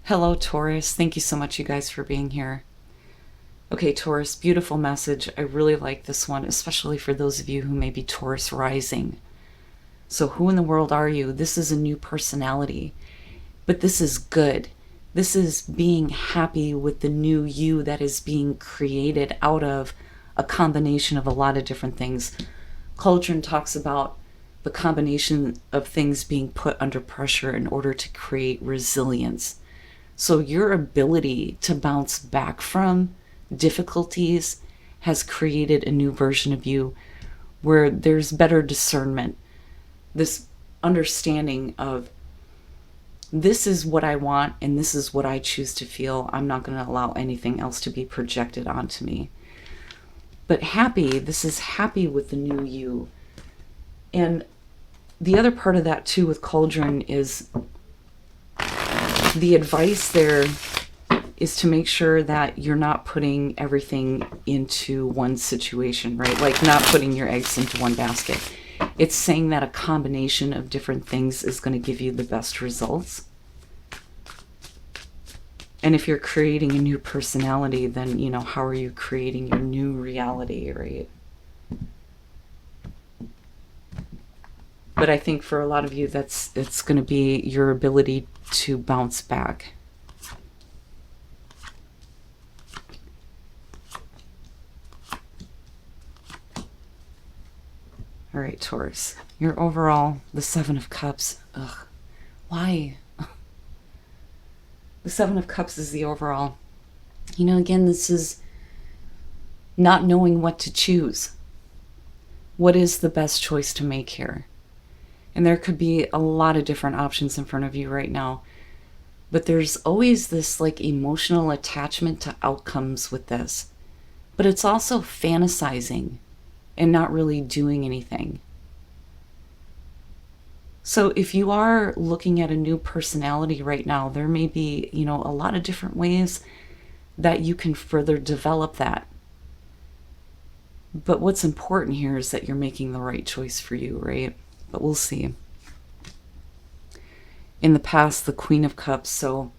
Hello, Taurus. Thank you so much, you guys, for being here. Okay, Taurus, beautiful message. I really like this one, especially for those of you who may be Taurus rising. So, who in the world are you? This is a new personality, but this is good. This is being happy with the new you that is being created out of a combination of a lot of different things. Cauldron talks about the combination of things being put under pressure in order to create resilience. So your ability to bounce back from difficulties has created a new version of you where there's better discernment, this understanding of this is what I want and this is what I choose to feel. I'm not going to allow anything else to be projected onto me. But happy, this is happy with the new you. And the other part of that too with Cauldron is the advice there is to make sure that you're not putting everything into one situation, right? Like not putting your eggs into one basket. It's saying that a combination of different things is going to give you the best results. And if you're creating a new personality, then, how are you creating your new reality, right? But I think for a lot of you, it's going to be your ability to bounce back. All right, Taurus. Your overall, the Seven of Cups. Ugh. Why? The Seven of Cups is the overall. Again, this is not knowing what to choose. What is the best choice to make here? And there could be a lot of different options in front of you right now. But there's always this emotional attachment to outcomes with this. But it's also fantasizing and not really doing anything. So if you are looking at a new personality right now, there may be, a lot of different ways that you can further develop that. But what's important here is that you're making the right choice for you, right? But we'll see. In the past, the Queen of Cups, so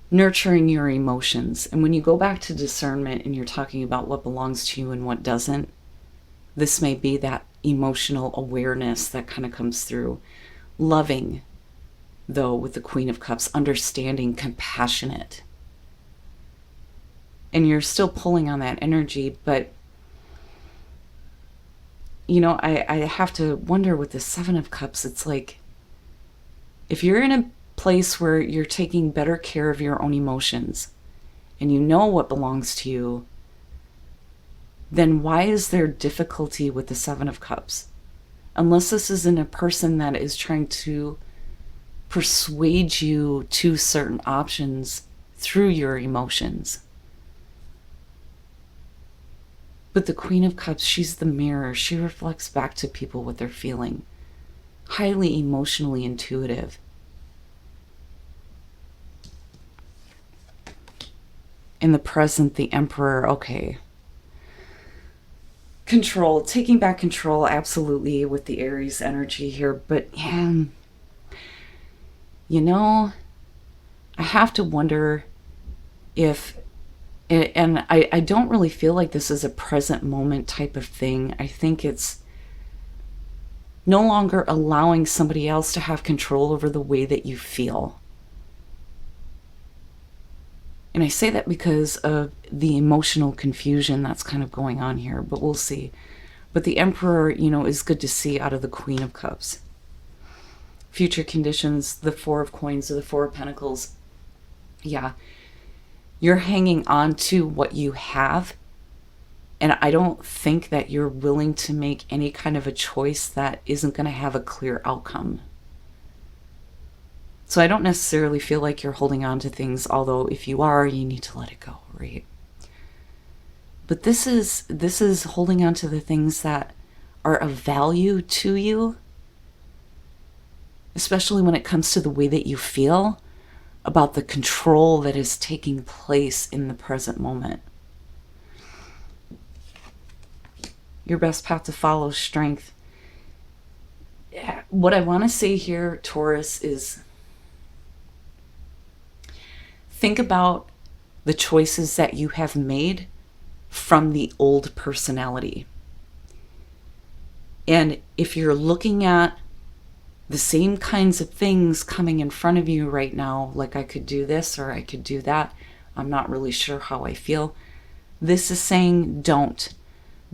nurturing your emotions. And when you go back to discernment and you're talking about what belongs to you and what doesn't, this may be that emotional awareness that kind of comes through. Loving, though, with the Queen of Cups, understanding, compassionate. And you're still pulling on that energy, but I have to wonder with the Seven of Cups, it's like, if you're in a place where you're taking better care of your own emotions and you know what belongs to you, then why is there difficulty with the Seven of Cups? Unless this is in a person that is trying to persuade you to certain options through your emotions. But the Queen of Cups, she's the mirror. She reflects back to people what they're feeling. Highly emotionally intuitive. In the present, the Emperor, okay. Control, taking back control, absolutely, with the Aries energy here. But, I have to wonder if, and I don't really feel like this is a present moment type of thing. I think it's no longer allowing somebody else to have control over the way that you feel. And I say that because of the emotional confusion that's kind of going on here, but we'll see. But the Emperor, is good to see out of the Queen of Cups. Future conditions, the Four of Coins or the Four of Pentacles. Yeah. You're hanging on to what you have. And I don't think that you're willing to make any kind of a choice that isn't going to have a clear outcome. So I don't necessarily feel like you're holding on to things, although if you are, you need to let it go, right? But this is holding on to the things that are of value to you, especially when it comes to the way that you feel about the control that is taking place in the present moment. Your best path to follow, strength. What I want to say here, Taurus, is Think about the choices that you have made from the old personality. And if you're looking at the same kinds of things coming in front of you right now, like I could do this or I could do that, I'm not really sure how I feel. This is saying don't.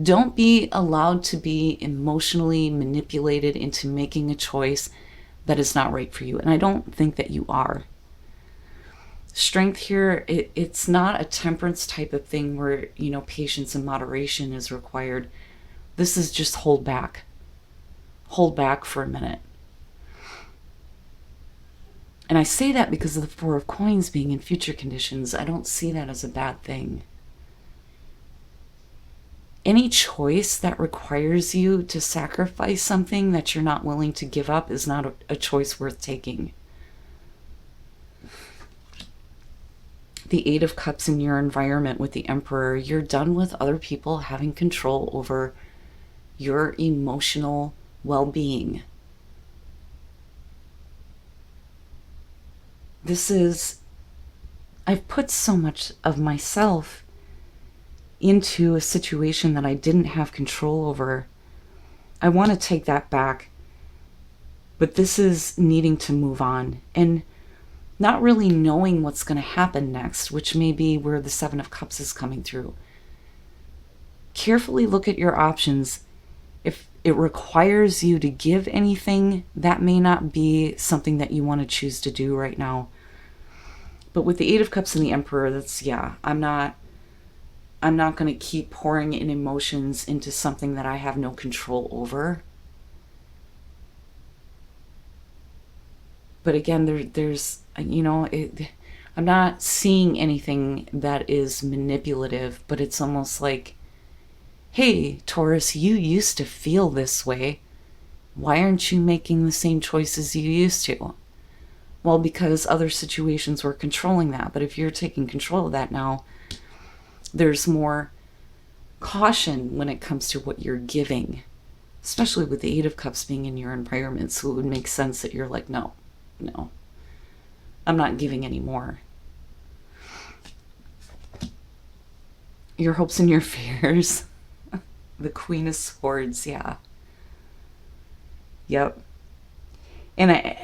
Don't be allowed to be emotionally manipulated into making a choice that is not right for you. And I don't think that you are. Strength here, it's not a temperance type of thing where, patience and moderation is required. This is just hold back. Hold back for a minute. And I say that because of the Four of Coins being in future conditions. I don't see that as a bad thing. Any choice that requires you to sacrifice something that you're not willing to give up is not a choice worth taking. The Eight of Cups in your environment with the Emperor, you're done with other people having control over your emotional well-being. I've put so much of myself into a situation that I didn't have control over. I want to take that back. But this is needing to move on and not really knowing what's going to happen next, which may be where the Seven of Cups is coming through. Carefully look at your options. If it requires you to give anything, that may not be something that you want to choose to do right now. But with the Eight of Cups and the Emperor, I'm not going to keep pouring in emotions into something that I have no control over. But again, there's, I'm not seeing anything that is manipulative, but it's almost like, hey, Taurus, you used to feel this way. Why aren't you making the same choices you used to? Well, because other situations were controlling that. But if you're taking control of that now, there's more caution when it comes to what you're giving, especially with the Eight of Cups being in your environment. So it would make sense that you're like, no, I'm not giving any more. Your hopes and your fears. The Queen of Swords, yeah. Yep. And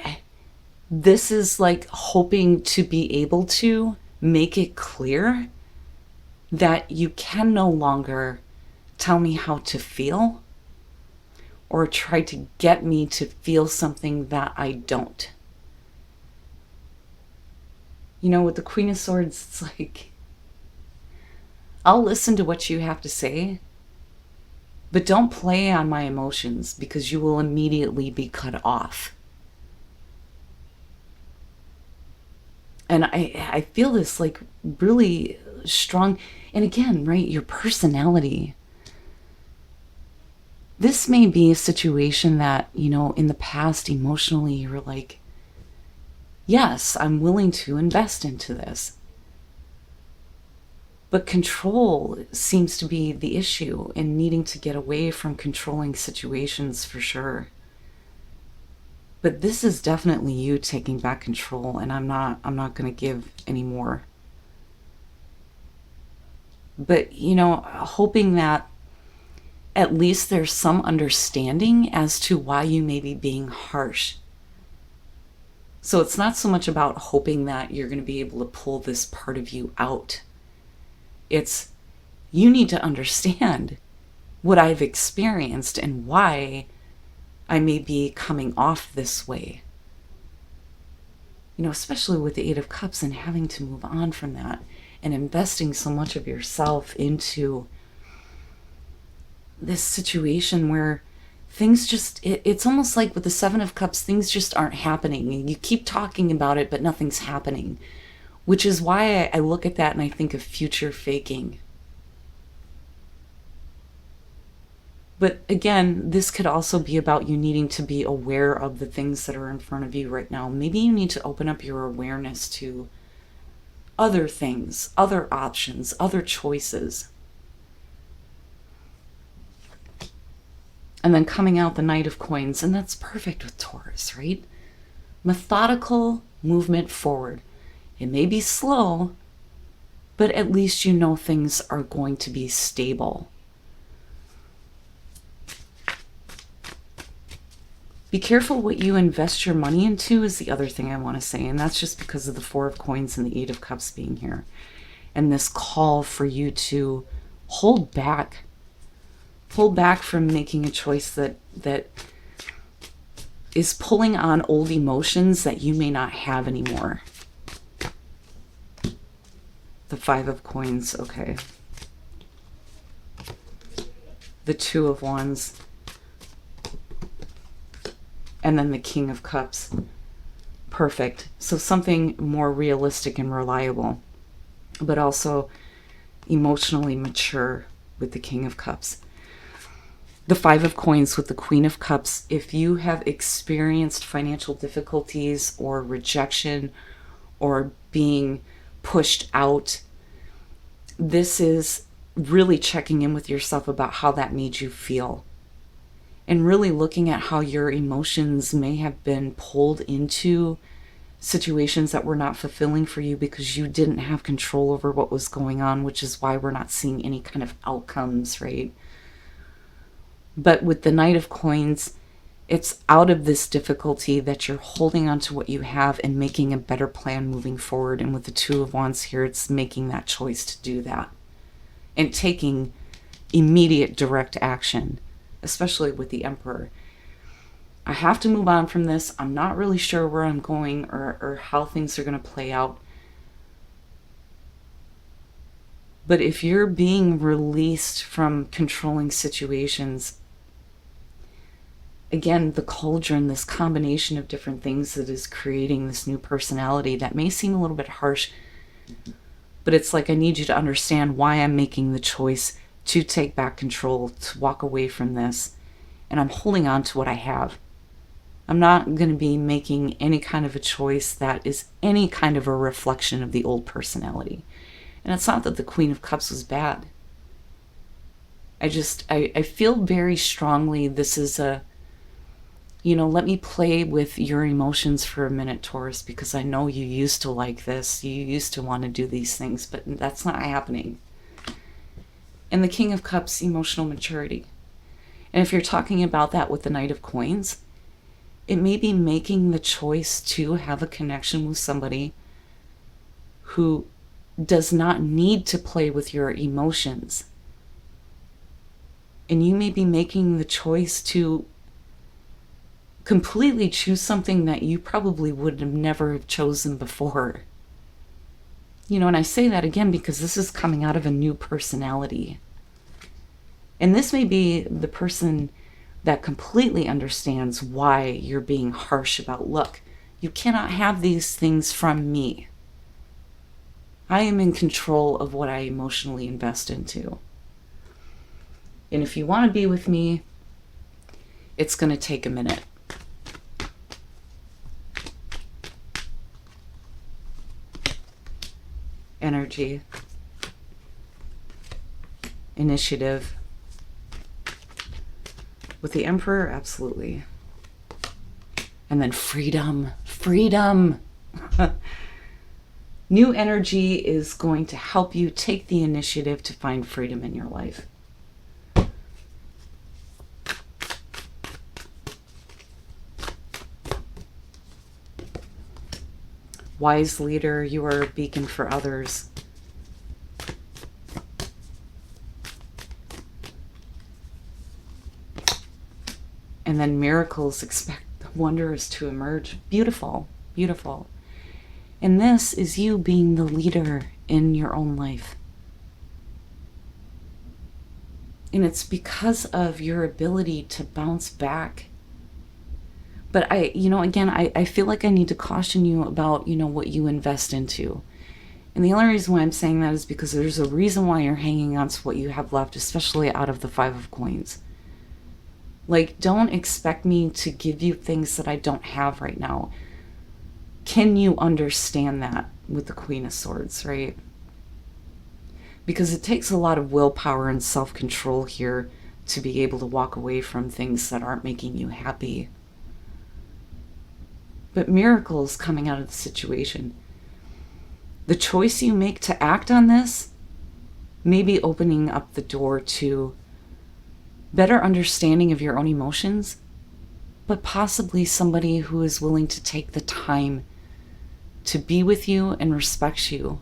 this is like hoping to be able to make it clear that you can no longer tell me how to feel or try to get me to feel something that I don't. With the Queen of Swords, it's like, I'll listen to what you have to say, but don't play on my emotions because you will immediately be cut off. And I feel this like really strong. And again, right, your personality. This may be a situation that, in the past emotionally you were like, yes, I'm willing to invest into this. But control seems to be the issue and needing to get away from controlling situations for sure. But this is definitely you taking back control, and I'm not going to give any more. But, hoping that at least there's some understanding as to why you may be being harsh. So it's not so much about hoping that you're going to be able to pull this part of you out. It's, you need to understand what I've experienced and why I may be coming off this way. Especially with the Eight of Cups and having to move on from that and investing so much of yourself into this situation where things just, it's almost like with the Seven of Cups, things just aren't happening. You keep talking about it, but nothing's happening. Which is why I look at that and I think of future faking. But again, this could also be about you needing to be aware of the things that are in front of you right now. Maybe you need to open up your awareness to other things, other options, other choices. And then coming out the Knight of Coins, and that's perfect with Taurus, right? Methodical movement forward. It may be slow, but at least you know things are going to be stable. Be careful what you invest your money into is the other thing I want to say, and that's just because of the Four of Coins and the Eight of Cups being here. And this call for you to hold back. Pull back from making a choice that is pulling on old emotions that you may not have anymore. The Five of Coins, okay. The Two of Wands. And then the King of Cups. Perfect. So something more realistic and reliable, but also emotionally mature with the King of Cups. The Five of Coins with the Queen of Cups. If you have experienced financial difficulties or rejection or being pushed out, this is really checking in with yourself about how that made you feel. And really looking at how your emotions may have been pulled into situations that were not fulfilling for you because you didn't have control over what was going on, which is why we're not seeing any kind of outcomes, right? But with the Knight of Coins, it's out of this difficulty that you're holding on to what you have and making a better plan moving forward. And with the Two of Wands here, it's making that choice to do that and taking immediate direct action, especially with the Emperor. I have to move on from this. I'm not really sure where I'm going or how things are going to play out. But if you're being released from controlling situations, again, the cauldron, this combination of different things that is creating this new personality that may seem a little bit harsh, but it's like I need you to understand why I'm making the choice to take back control, to walk away from this, and I'm holding on to what I have. I'm not going to be making any kind of a choice that is any kind of a reflection of the old personality. And it's not that the Queen of Cups was bad. I feel very strongly this is a, let me play with your emotions for a minute, Taurus, because I know you used to like this. You used to want to do these things, but that's not happening. And the King of Cups, emotional maturity. And if you're talking about that with the Knight of Coins, it may be making the choice to have a connection with somebody who does not need to play with your emotions. And you may be making the choice to completely choose something that you probably would have never have chosen before. And I say that again because this is coming out of a new personality. And this may be the person that completely understands why you're being harsh about, look, you cannot have these things from me. I am in control of what I emotionally invest into. And if you want to be with me, it's going to take a minute. Energy. Initiative. With the Emperor, absolutely. And then freedom. Freedom! New energy is going to help you take the initiative to find freedom in your life. Wise leader, you are a beacon for others. And then miracles, expect wonders to emerge. Beautiful, beautiful. And this is you being the leader in your own life. And it's because of your ability to bounce back. But I feel like I need to caution you about, what you invest into. And the only reason why I'm saying that is because there's a reason why you're hanging on to what you have left, especially out of the Five of Coins. Like, don't expect me to give you things that I don't have right now. Can you understand that with the Queen of Swords, right? Because it takes a lot of willpower and self-control here to be able to walk away from things that aren't making you happy. But miracles coming out of the situation. The choice you make to act on this may be opening up the door to better understanding of your own emotions, but possibly somebody who is willing to take the time to be with you and respect you